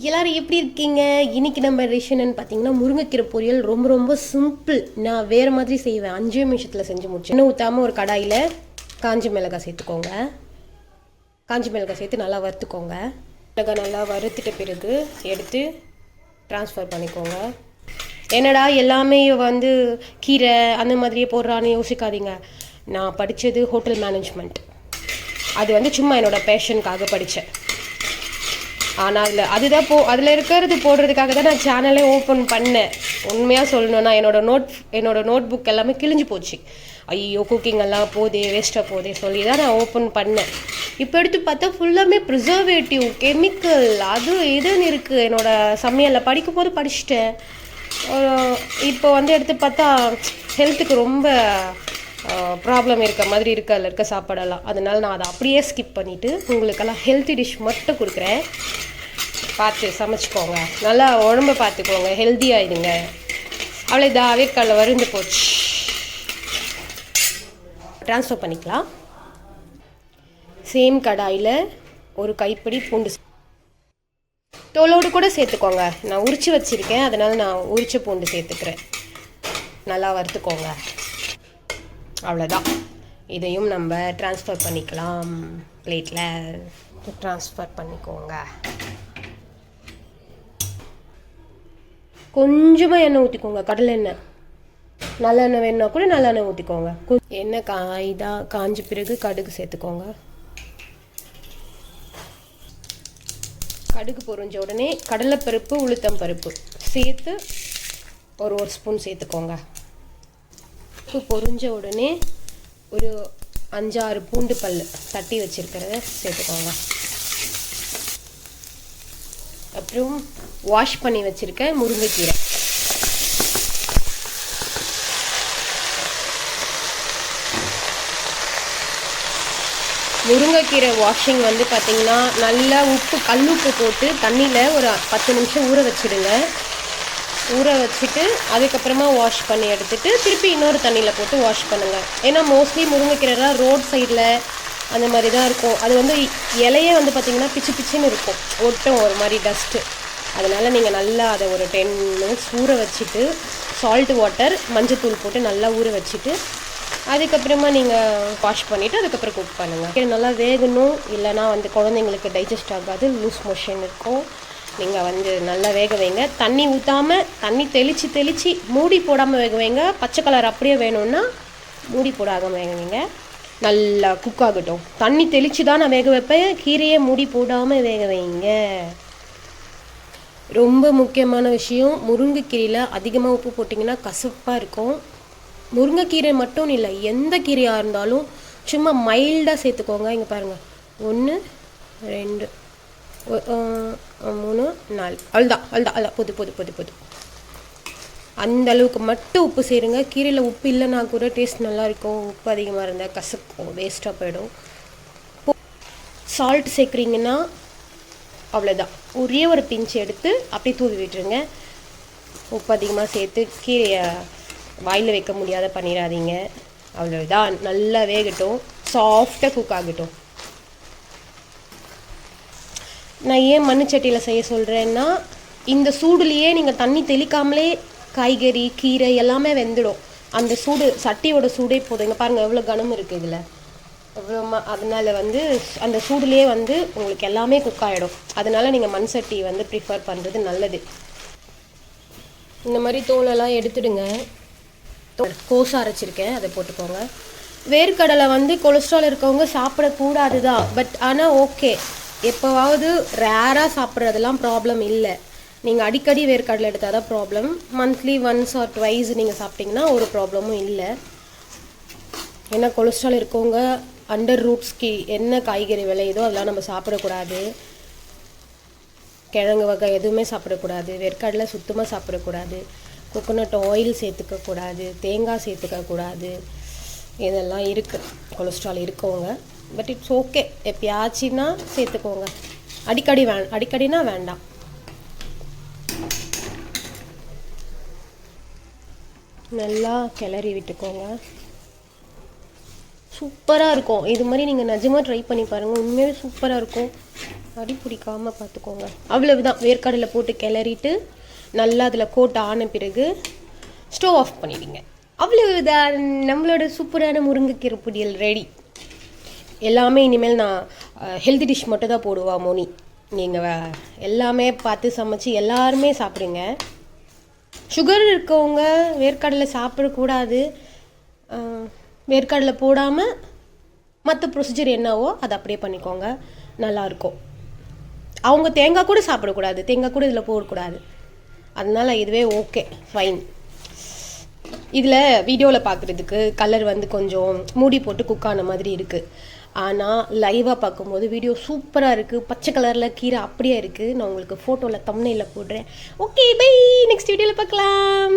எல்லாரும் எப்படி இருக்கீங்க? இன்னைக்கு நம்ம ரெசிஷன் பார்த்தீங்கன்னா முருங்கைக்கீரை பொரியல் ரொம்ப ரொம்ப சிம்பிள். நான் வேறு மாதிரி செய்வேன். 5 நிமிஷத்தில் செஞ்சு முடிச்சேன். எண்ணெய் ஊற்றாமல் ஒரு கடாயில் காஞ்சி மிளகாய் சேர்த்துக்கோங்க. காஞ்சி மிளகாய் சேர்த்து நல்லா வறுத்துக்கோங்க. மிளகாய் நல்லா வறுத்துட்ட பிறகு எடுத்து ட்ரான்ஸ்ஃபர் பண்ணிக்கோங்க. என்னடா எல்லாமே வந்து கீரை அந்த மாதிரியே போடுறான்னு யோசிக்காதீங்க. நான் படித்தது ஹோட்டல் மேனேஜ்மெண்ட். அது வந்து சும்மா என்னோடய பேஷனுக்காக படித்தேன். ஆனால் அதுதான் அதில் இருக்கிறது போடுறதுக்காக தான் நான் சேனலே ஓப்பன் பண்ணேன். உண்மையாக சொல்லணுன்னா என்னோட நோட் புக் எல்லாமே கிழிஞ்சு போச்சு. ஐயோ குக்கிங் எல்லாம் போதே வேஸ்ட்டாக போதே சொல்லி தான் நான் ஓப்பன் பண்ணேன். இப்போ எடுத்து பார்த்தா ஃபுல்லாமே ப்ரிசர்வேட்டிவ் கெமிக்கல் அது இதுன்னு இருக்குது. என்னோடய சமையலில் படிக்கும்போது படிச்சுட்டேன். இப்போ வந்து எடுத்து பார்த்தா ஹெல்த்துக்கு ரொம்ப ப்ராப்ளம் இருக்க மாதிரி இருக்குது அதில் இருக்க சாப்பாடெல்லாம். அதனால் நான் அதை அப்படியே ஸ்கிப் பண்ணிவிட்டு உங்களுக்கெல்லாம் ஹெல்த்தி டிஷ் மட்டும் கொடுக்குறேன். பார்த்து சமைச்சிக்கோங்க, நல்லா உடம்பை பார்த்துக்கோங்க, ஹெல்த்தியாகிடுங்க. அவ்வளோ இதாக வேர்க்கடலை வருந்து போச்சு. ட்ரான்ஸ்ஃபர் பண்ணிக்கலாம். சேம் கடாயில் ஒரு கைப்பிடி பூண்டு தோலோடு கூட சேர்த்துக்கோங்க. நான் உரித்து வச்சுருக்கேன், அதனால் நான் உரித்த பூண்டு சேர்த்துக்கிறேன். நல்லா வறுத்துக்கோங்க. அவ்வளோதான். இதையும் நம்ம ட்ரான்ஸ்ஃபர் பண்ணிக்கலாம். பிளேட்டில் ட்ரான்ஸ்ஃபர் பண்ணிக்கோங்க. கொஞ்சமாக எண்ணெய் ஊற்றிக்கோங்க, கடலை எண்ணெய். நல்லெண்ணெய் வேணுன்னா கூட நல்லெண்ணெய் ஊற்றிக்கோங்க. எண்ணெய் காஞ்ச பிறகு கடுகு சேர்த்துக்கோங்க. கடுகு பொரிஞ்ச உடனே கடலைப்பருப்பு உளுத்தம் பருப்பு சேர்த்து ஒரு ஸ்பூன் சேர்த்துக்கோங்க. பொரிஞ்ச உடனே ஒரு 5-6 பூண்டு பல் தட்டி வச்சிருக்கிறத சேர்த்துக்கோங்க. அப்புறம் வாஷ் பண்ணி வச்சிருக்க முருங்கைக்கீரை வாஷிங் வந்து பார்த்தீங்கன்னா நல்லா கல்லுப்பு போட்டு தண்ணியில் ஒரு 10 நிமிஷம் ஊற வச்சுடுங்க. ஊற வச்சுட்டு அதுக்கப்புறமா வாஷ் பண்ணி எடுத்துகிட்டு திருப்பி இன்னொரு தண்ணியில் போட்டு வாஷ் பண்ணுங்கள். ஏன்னா மோஸ்ட்லி முருங்கைக்கீரைலாம் ரோட் சைடில் அந்த மாதிரி தான் இருக்கும். அது வந்து இலையே வந்து பார்த்திங்கன்னா பிச்சு பிச்சுன்னு இருக்கும், ஒட்டும் ஒரு மாதிரி டஸ்ட்டு. அதனால் நீங்கள் நல்லா அதை ஒரு 10 மினிட்ஸ் ஊற வச்சுட்டு சால்ட் வாட்டர் மஞ்சத்தூள் போட்டு நல்லா ஊற வச்சுட்டு அதுக்கப்புறமா நீங்கள் வாஷ் பண்ணிவிட்டு அதுக்கப்புறம் குக் பண்ணுங்கள். நல்லா வேகணும், இல்லைனா வந்து குழந்தைங்களுக்கு டைஜஸ்ட் ஆகாது, லூஸ் மோஷன் இருக்கும். நீங்கள் வந்து நல்லா வேக வைங்க. தண்ணி ஊற்றாமல் தண்ணி தெளித்து மூடி போடாமல் வேக வைங்க. பச்சை கலர் அப்படியே வேணும்னா மூடி போடாமல் வேக வைங்க. நல்லா குக் ஆகட்டும். தண்ணி தெளித்து தான் நான் வேக வைப்பேன். கீரையை மூடி போடாமல் வேக வைங்க. ரொம்ப முக்கியமான விஷயம், முருங்கைக்கீரையில் அதிகமாக உப்பு போட்டிங்கன்னா கசப்பாக இருக்கும். முருங்கைக்கீரை மட்டும் இல்லை, எந்த கீரையாக இருந்தாலும் சும்மா மைல்டாக சேர்த்துக்கோங்க. இங்கே பாருங்கள், 1 2 3 4 அவ்வளோதான். பொது அந்த அளவுக்கு மட்டும் உப்பு சேருங்க. கீரையில் உப்பு இல்லைன்னா கூட டேஸ்ட் நல்லாயிருக்கும். உப்பு அதிகமாக இருந்தால் கசக்கும், வேஸ்ட்டாக போயிடும். சால்ட் சேர்க்குறீங்கன்னா அவ்வளோதான், ஒரே ஒரு பிஞ்சு எடுத்து அப்படியே தூவி விட்டுருங்க. உப்பு அதிகமாக சேர்த்து கீரையை வாயில் வைக்க முடியாத பண்ணிடாதீங்க. அவ்வளோதான். நல்லா வேகட்டும், சாஃப்டாக குக் ஆகட்டும். நான் ஏன் மண்ணுச்சட்டியில் செய்ய சொல்கிறேன்னா, இந்த சூடுலேயே நீங்கள் தண்ணி தெளிக்காமலே காய்கறி கீரை எல்லாமே வெந்துடும். அந்த சட்டியோட சூடே போதும். இங்கே பாருங்கள் எவ்வளோ கனம் இருக்குது இதில், எவ்வளோ. அதனால் வந்து அந்த சூடுலேயே வந்து உங்களுக்கு எல்லாமே குக் ஆகிடும். அதனால் நீங்கள் மண் சட்டி வந்து ப்ரிஃபர் பண்ணுறது நல்லது. இந்த மாதிரி தோலெல்லாம் எடுத்துடுங்க. கோஸாக அரைச்சிருக்கேன், அதை போட்டுக்கோங்க. வேர்க்கடலை வந்து கொலஸ்ட்ரால் இருக்கவங்க சாப்பிடக்கூடாது தான், பட் ஆனால் ஓகே, எப்போவாவது ரேராக சாப்பிட்றதெல்லாம் ப்ராப்ளம் இல்லை. நீங்கள் அடிக்கடி வேர்க்கடலை எடுத்தால் தான் ப்ராப்ளம். மந்த்லி 1 or 2 நீங்கள் சாப்பிட்டிங்கன்னா ஒரு ப்ராப்ளமும் இல்லை. ஏன்னா கொலஸ்ட்ரால் இருக்கவங்க அண்டர் ரூட்ஸ்க்கு என்ன காய்கறி விளையுதோ அதெல்லாம் நம்ம சாப்பிடக்கூடாது. கிழங்கு வகை எதுவுமே சாப்பிடக்கூடாது. வேர்க்கடலை சுத்தமாக சாப்பிடக்கூடாது. கோகோனட் ஆயில் சேர்த்துக்கக்கூடாது. தேங்காய் சேர்த்துக்கக்கூடாது. இதெல்லாம் இருக்குது கொலஸ்ட்ரால் இருக்கவங்க. பட் இட்ஸ் ஓகே, எப்பயாச்சுன்னா சேர்த்துக்கோங்க. அடிக்கடினா வேண்டாம். நல்லா கிளறி விட்டுக்கோங்க. சூப்பராக இருக்கும். இது மாதிரி நீங்கள் நிஜமாக ட்ரை பண்ணி பாருங்கள், உண்மையாகவே சூப்பராக இருக்கும். அடி பிடிக்காமல் பார்த்துக்கோங்க. அவ்வளவுதான். வேர்க்கடலை போட்டு கிளறிட்டு நல்லா அதில் கோட் ஆன பிறகு ஸ்டவ் ஆஃப் பண்ணிடுங்க. அவ்வளவுதான், நம்மளோட சூப்பரான முருங்கைக்கீரை பொரியல் ரெடி. எல்லாமே இனிமேல் நான் ஹெல்தி டிஷ் மட்டும் தான் போடுவா மோனி. நீங்கள் எல்லாமே பார்த்து சமைச்சு எல்லாருமே சாப்பிடுங்க. சுகர் இருக்கவங்க வேர்க்கடலை சாப்பிடக்கூடாது. வேர்க்கடலை போடாமல் மற்ற ப்ரொசீஜர் என்னவோ அதை அப்படியே பண்ணிக்கோங்க, நல்லாயிருக்கும். அவங்க தேங்காய் கூட சாப்பிடக்கூடாது, தேங்காய் கூட இதில் போடக்கூடாது. அதனால் இதுவே ஓகே, ஃபைன். இதில் வீடியோவில் பார்க்குறதுக்கு கலர் வந்து கொஞ்சம் மூடி போட்டு குக் ஆன மாதிரி இருக்குது. ஆனால் லைவாக பார்க்கும்போது வீடியோ சூப்பராக இருக்குது. பச்சை கலரில் கீரை அப்படியே இருக்குது. நான் உங்களுக்கு ஃபோட்டோவில் தம்ப்நெயில்ல போடுறேன். Okay, by. நெக்ஸ்ட் வீடியோவில் பார்க்கலாம்.